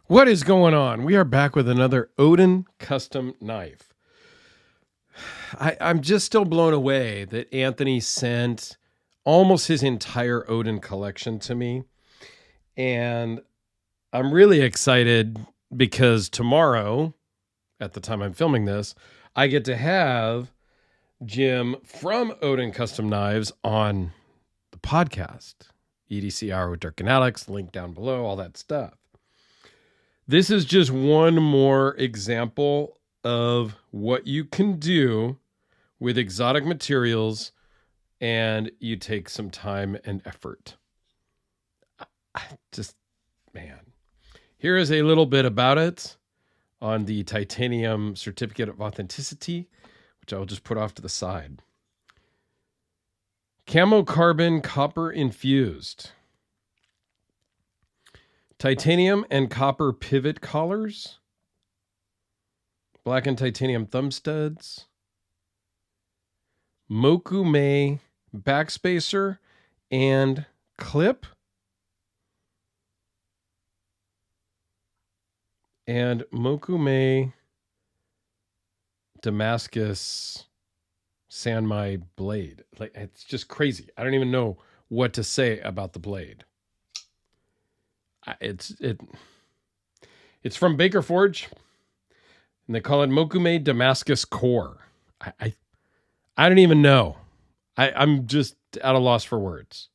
What is going on? We are back with another Oden custom knife. I'm just still blown away that Anthony sent almost his entire Oden collection to me. And I'm really excited because tomorrow, at the time I'm filming this, I get to have Jim from Oden Custom Knives on the podcast. EDC Hour with Dirk and Alex, link down below, all that stuff. This is just one more example of what you can do with exotic materials and you take some time and effort. Man. Here is a little bit about it on the titanium certificate of authenticity, which I will just put off to the side. Camo carbon copper infused. Titanium and copper pivot collars. Blackened titanium thumb studs. Mokume backspacer and clip. And Mokume Damascus Sanmai blade. Like, it's just crazy. I don't even know what to say about the blade. It's from Baker Forge, and they call it Mokume Damascus Core. I don't even know. I'm just at a loss for words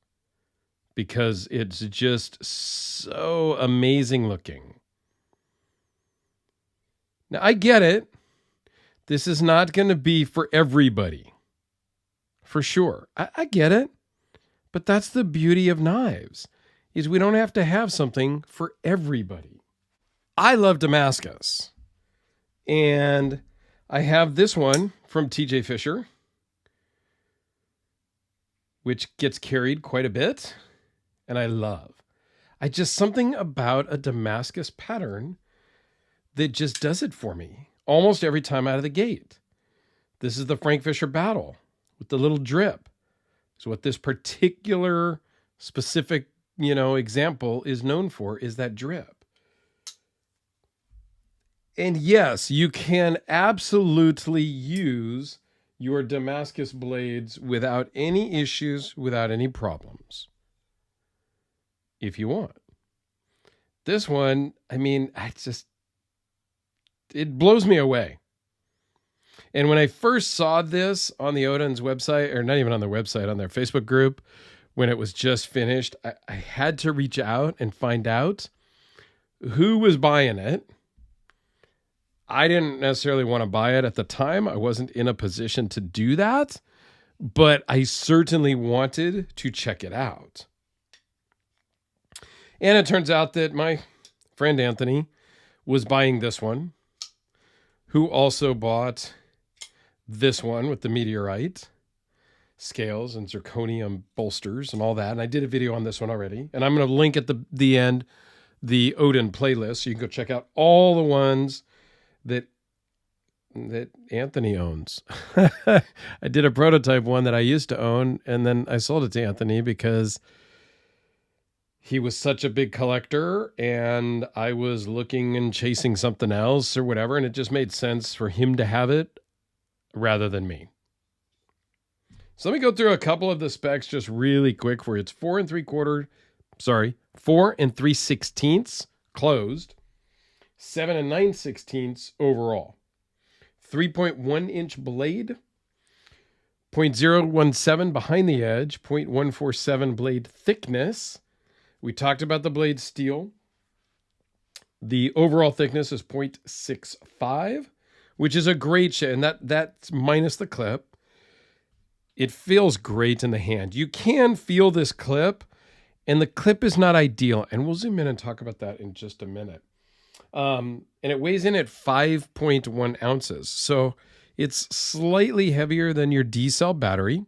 because it's just so amazing looking. Now, I get it. This is not going to be for everybody, for sure. I get it. But that's the beauty of knives, is we don't have to have something for everybody. I love Damascus. And I have this one from TJ Fisher, which gets carried quite a bit. And I love. Something about a Damascus pattern that just does it for me almost every time out of the gate. This is the Frank Fisher Battle with the little drip. So what this particular specific, example is known for is that drip. And yes, you can absolutely use your Damascus blades without any issues, without any problems, if you want. This one, it blows me away. And when I first saw this on the Oden's website, or not even on their website, on their Facebook group, when it was just finished, I had to reach out and find out who was buying it. I didn't necessarily want to buy it at the time. I wasn't in a position to do that, but I certainly wanted to check it out. And it turns out that my friend Anthony was buying this one, who also bought this one with the meteorite scales and zirconium bolsters and all that. And I did a video on this one already. And I'm going to link at the end the Oden playlist, so you can go check out all the ones that Anthony owns. I did a prototype one that I used to own, and then I sold it to Anthony because he was such a big collector and I was looking and chasing something else or whatever. And it just made sense for him to have it rather than me. So let me go through a couple of the specs just really quick for you. It's 4 3/16 closed, 7 9/16 overall, 3.1 inch blade, 0.017 behind the edge, 0.147 blade thickness. We talked about the blade steel. The overall thickness is 0.65, which is a great shade, and that's minus the clip. It feels great in the hand. You can feel this clip, and the clip is not ideal, and we'll zoom in and talk about that in just a minute. And it weighs in at 5.1 ounces, so it's slightly heavier than your D-cell battery,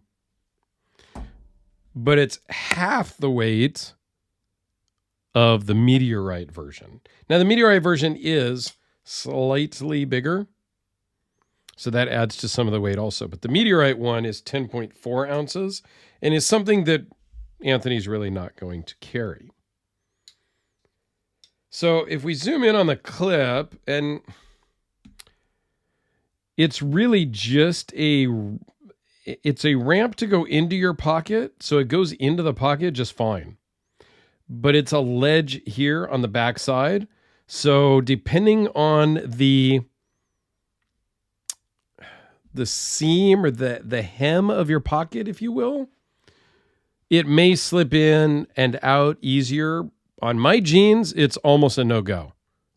but it's half the weight of the meteorite version. Now, the meteorite version is slightly bigger, so that adds to some of the weight also. But the meteorite one is 10.4 ounces and is something that Anthony's really not going to carry. So if we zoom in on the clip, and it's really just it's a ramp to go into your pocket. So it goes into the pocket just fine. But it's a ledge here on the back side. So depending on the seam or the hem of your pocket, if you will, it may slip in and out easier. On my jeans, it's almost a no-go.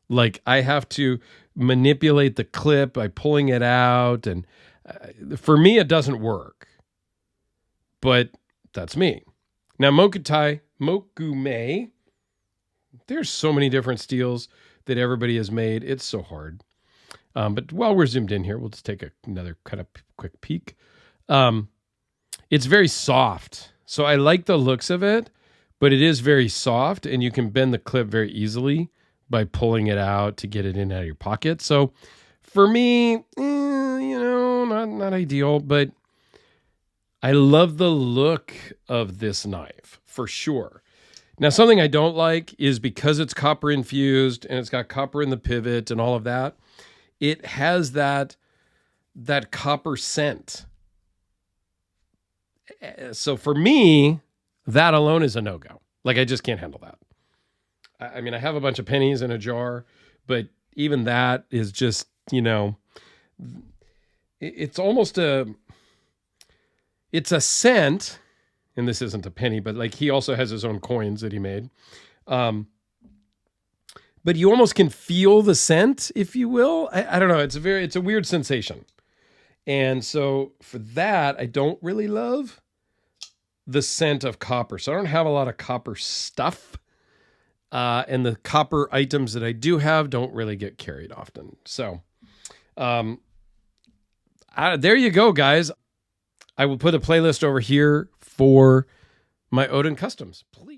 Like I have to manipulate the clip by pulling it out. And for me, it doesn't work. But that's me. Now, Mokume, there's so many different steels that everybody has made. It's so hard. But while we're zoomed in here, we'll just take another kind of quick peek. It's very soft. So I like the looks of it, but it is very soft, and you can bend the clip very easily by pulling it out to get it in and out of your pocket. So for me, not ideal, but I love the look of this knife for sure. Now, something I don't like is because it's copper infused and it's got copper in the pivot and all of that, it has that copper scent. So for me, that alone is a no-go. Like I just can't handle that. I mean, I have a bunch of pennies in a jar, but even that is just, it's almost it's a scent, and this isn't a penny, but like he also has his own coins that he made. But you almost can feel the scent, if you will. I don't know. It's a weird sensation. And so for that, I don't really love the scent of copper. So I don't have a lot of copper stuff. And the copper items that I do have don't really get carried often. So there you go, guys. I will put a playlist over here for my Oden customs. Please.